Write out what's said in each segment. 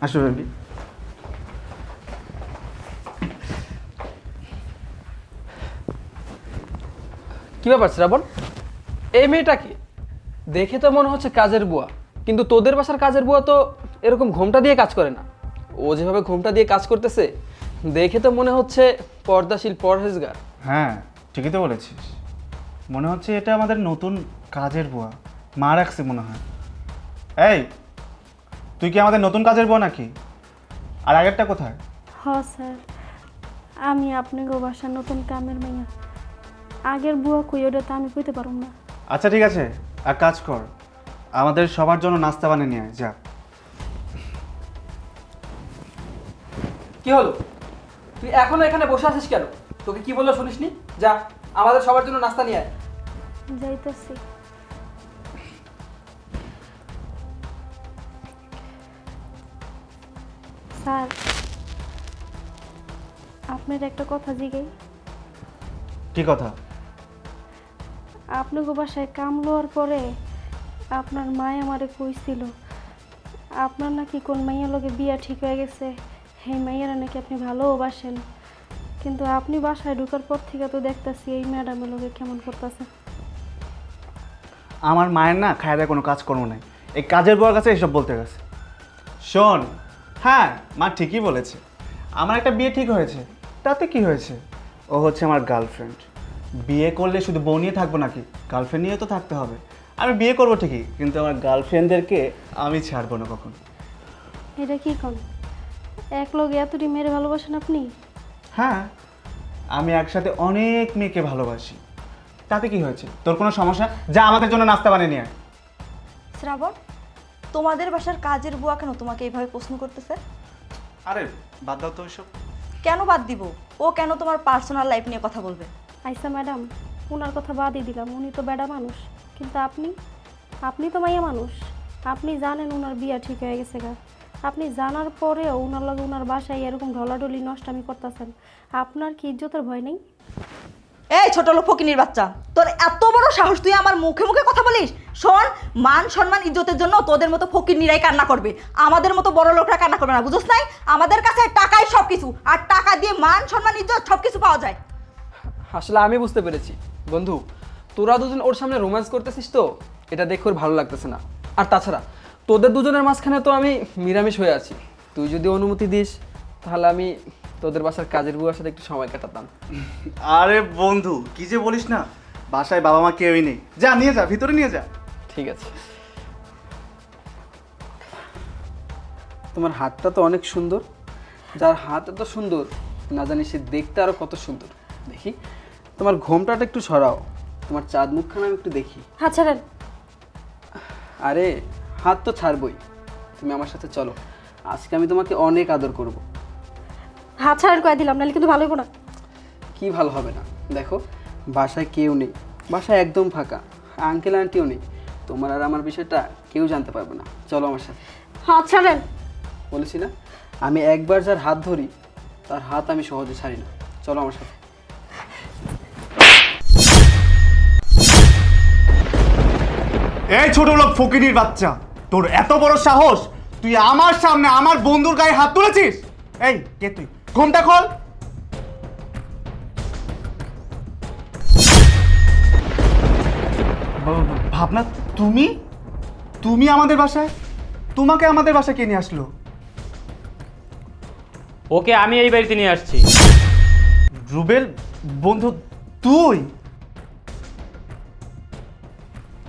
আসো বেবি। কি ব্যাপার শ্রাবণ, এই মেয়েটা কি? দেখে তো মনে হচ্ছে কাজের বুয়া, কিন্তু তোদের বাসার কাজের বুয়া তো এরকম ঘোমটা দিয়ে কাজ করে না। ও যেভাবে ঘোমটা দিয়ে কাজ করতেছে দেখে তো মনে হচ্ছে পর্দাশীল, পরহেজগার। হ্যাঁ, ঠিকই তো বলেছিস। মনে হচ্ছে এটা আমাদের নতুন কাজের বুয়া। মা রাখছে মনে হয়। এই, তুই কি আমাদের নতুন কাজের বুয়া নাকি? আর আগেরটা কোথায়? হ স্যার, আমি আপনাকে বাসার নতুন কামের মাইয়া। আগের বুয়া কই ওটা তো আমি কইতে পারুম না। আচ্ছা ঠিক আছে, এক কাজ কর, আমাদের সবার জন্য নাস্তা বানিয়ে নিয়ে আয়, যা। কি হলো, তুই এখনো এখানে বসে আছিস কেন? তোকে কি বললো শুনিসনি? যা, আমাদের সবার জন্য নাস্তা নিয়ে আয়। যাইতেছি। স্যার, আপনার একটা কথা জিগাই। কি কথা? আপনাকে বাসায় কাম লওয়ার পরে আপনার মায় আমারে কইছিল আপনার নাকি কোন মাইয়ার লগে বিয়া ঠিক হয়ে গেছে, সেই মাইয়ারা নাকি আপনি ভালোবাসেন। কিন্তু আপনি বাসায় ঢোকার পর থেকে তো দেখতাছি এই ম্যাডামের লগে কেমন করতেছে। আমার মায়ের না খায় দায় কোনো কাজ কর্ম নাই, এই কাজের বুয়ার কাছে এসব বলতে গেছে। শোন, হ্যাঁ মা ঠিকই বলেছে, আমার একটা বিয়ে ঠিক হয়েছে, তাতে কি হয়েছে? ও হচ্ছে আমার গার্লফ্রেন্ড। বিয়ে করলে শুধু বউ নিয়ে থাকবো নাকি, গার্লফ্রেন্ড নিয়েও তো থাকতে হবে। আমি বিয়ে করবো ঠিকই, কিন্তু আমার গার্লফ্রেন্ডদেরকে আমি ছাড়বো না কখনো। এটা কি কম, এক লগে এতটি মেরে ভালোবাসেন আপনি? হ্যাঁ, আমি একসাথে অনেক মেয়েকে ভালোবাসি, তাতে কি হয়েছে? তোর কোনো সমস্যা? যা আমাদের জন্য নাস্তা বানিয়ে নিয়ে আয়। শ্রাবণ, তোমাদের বাসার কাজের বুয়া কেন তোমাকে এইভাবে প্রশ্ন করতেছে? আরে বাদ দাও তো ওইসব। কেন বাদ দিব? ও কেন তোমার পার্সোনাল লাইফ নিয়ে কথা বলবে? আইসা ম্যাডাম, ওনার কথা বাদই দিলাম, উনি তো বেডা মানুষ। কিন্তু আপনি তো মাইয়া মানুষ। আপনি জানেন ওনার বিয়া ঠিক হয়ে গেছে গা। আপনি জানার পরেও ওনার লগে ওনার বাসায় এরকম ঢলাঢলি নষ্টামি করতেছেন। আপনার কি ইজ্জতের ভয় নেই? এই ছোট লোক ফকিনীর বাচ্চা, তোর এত বড় সাহস, তুই আমার মুখে মুখে কথা বলিস? শোন, মান সম্মান ইজ্জতের জন্য তোদের মতো ফকিনীরাই কান্না করবে, আমাদের মতো বড় লোকরা কান্না করবে না, বুঝছ নাই? আমাদের কাছে টাকাই সব কিছু, আর টাকা দিয়ে মান সম্মান ইজ্জত সব কিছু পাওয়া যায়। আসলে আমি বুঝতে পেরেছি বন্ধু, তোরা দুজন ওর সামনে রোম্যান্স করতেছিস তো এটা দেখে ওর ভালো লাগতেছে না। আর তাছাড়া তোদের দুজনের মাঝখানে তো আমি নিরামিষ হয়ে আছি। তুই যদি অনুমতি দিস তাহলে আমি তোদের বাসার কাজের বুয়ার সাথে একটু সময় কাটাতাম। আরে বন্ধু, কি যে বলিস না, বাসায় বাবা মা কেউই নেই, যা নিয়ে যা, ভিতরে নিয়ে যা। ঠিক আছে। তোমার হাতটা তো অনেক সুন্দর, যার হাত এত সুন্দর না জানি সে দেখতে আরো কত সুন্দর। দেখি তোমার ঘোমটাটা একটু সরাও, তোমার চাঁদ মুখখানা আমি একটু দেখি। হ্যাঁ ছাড়েন। আরে হাত তো ছাড়বই, তুমি আমার সাথে চলো, আজকে আমি তোমাকে অনেক আদর করব। হাত ছাড়েন কয়ে দিলাম, নাহলে কিন্তু ভালো হইব না। কি ভালো হবে না? দেখো বাসায় কেউ নেই, বাসায় একদম ফাঁকা, আঙ্কেল আন্টিও নেই, তোমার আর আমার বিষয়টা কেউ জানতে পারবে না। চলো আমার সাথে। হাত ছাড়েন। বলেছি না, আমি একবার যার হাত ধরি তার হাত আমি সহজে ছাড়ি না। চলো আমার সাথে। এই ছোট লোক ফকিনীর বাচ্চা, তোর এত বড় সাহস, তুই আমার সামনে আমার বন্ধুর গায়ে হাত তুলেছিস? এই কে তুই? ঘোমটা খোল। ভাবনা, তুমি তুমি আমাদের বাসায়? তোমাকে আমাদের বাসায় কে নিয়ে আসলো? ওকে আমি এই বাড়িতে নিয়ে আসছি। রুবেল বন্ধু, তুই?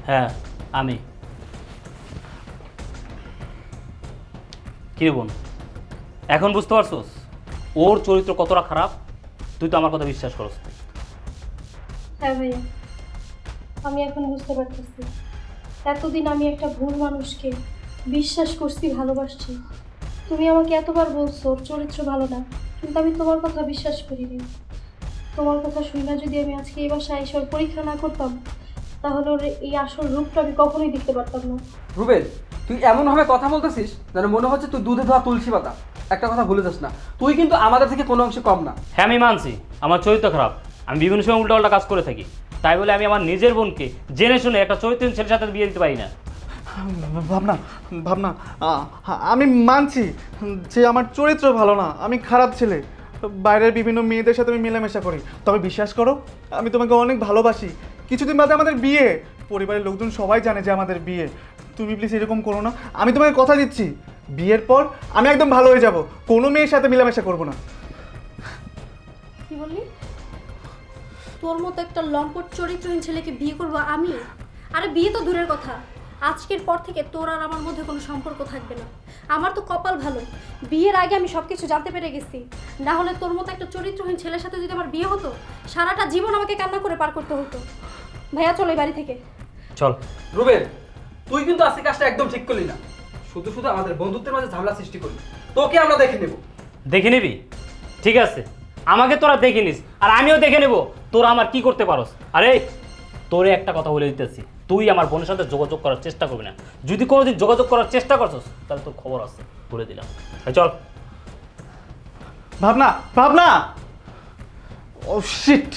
হ্যাঁ আমি। কিরে বোন, এখন বুঝতে পারছোস ওর চরিত্র কতটা খারাপ? তুই তো আমার কথা বিশ্বাস করস না। হ্যাঁ ভাইয়া, আমি এখন বুঝতে পারতেছি এতদিন আমি একটা ভুল মানুষকে বিশ্বাস করছি, ভালোবাসছি। তুমি আমাকে এতবার বলছো ওর চরিত্র ভালো না, কিন্তু আমি তোমার কথা বিশ্বাস করিনি। তোমার কথা শুনে যদি আমি আজকে এই বাসায় এসে ওর পরীক্ষা না করতাম, তাহলে ওর এই আসল রূপটা আমি কখনোই দেখতে পারতাম না। রুবেল, তুই এমনভাবে কথা বলতেছিস যেন মনে হচ্ছে তুই দুধে ধোয়া তুলসী পাতা। একটা কথা ভুলে যাস না, তুই কিন্তু আমাদের থেকে কোনো অংশে কম না। হ্যাঁ আমি মানছি আমার চরিত্র খারাপ, আমি বিভিন্ন সময় উল্টাপাল্টা কাজ করে থাকি, তাই বলে আমি আমার নিজের বোনকে জেনে শুনে একটা চরিত্রহীন ছেলের সাথে বিয়ে দিতে পারি না। ভাবনা ভাবনা আমি মানছি যে আমার চরিত্র ভালো না, আমি খারাপ ছেলে, বাইরের বিভিন্ন মেয়েদের সাথে আমি মেলামেশা করি, তবে বিশ্বাস করো আমি তোমাকে অনেক ভালোবাসি। কিছুদিন বাদে আমাদের বিয়ে, পরিবারের লোকজন সবাই জানে যে আমাদের বিয়ে। তুমি প্লিজ এরকম করো না, আমি তোমাকে কথা দিচ্ছি বিয়ের পর আমি একদম ভালো হয়ে যাব, কোনো মেয়ের সাথে মেলামেশা করবো না। কি বললি? তোর মতো একটা লম্পট চরিত্রহীন ছেলেকে বিয়ে করবো আমি? আরে বিয়ে তো দূরের কথা, আজকের পর থেকে তোর আর আমার মধ্যে কোনো সম্পর্ক থাকবে না। আমার তো কপাল ভালো, বিয়ের আগে আমি সব কিছু জানতে পেরে গেছি। না হলে তোর মতো একটা চরিত্রহীন ছেলের সাথে যদি আমার বিয়ে হতো, সারাটা জীবন আমাকে কান্না করে পার করতে হতো। ভাইয়া চলো এই বাড়ি থেকে। চল। রুবেল, তুই কিন্তু আজকে কাজটা একদম ঠিক করলি না। শুধু শুধু আমাদের বন্ধুত্বের মাঝে ঝামেলা সৃষ্টি করলি। তোকে আমরা দেখে নেব। দেখে নিবি? ঠিক আছে, আমাকে তোরা দেখে নিস, আর আমিও দেখে নেব তোরা আমার কি করতে পারস। আরে তোরে একটা কথা বলে দিতেছি, তুই আমার বোনের সাথে যোগাযোগ করার চেষ্টা করবি না। যদি কোনোদিন যোগাযোগ করার চেষ্টা করছস তাহলে তোর খবর আছে, বলে দিলাম। চল। ভাবনা ভাবনা, ও শিট।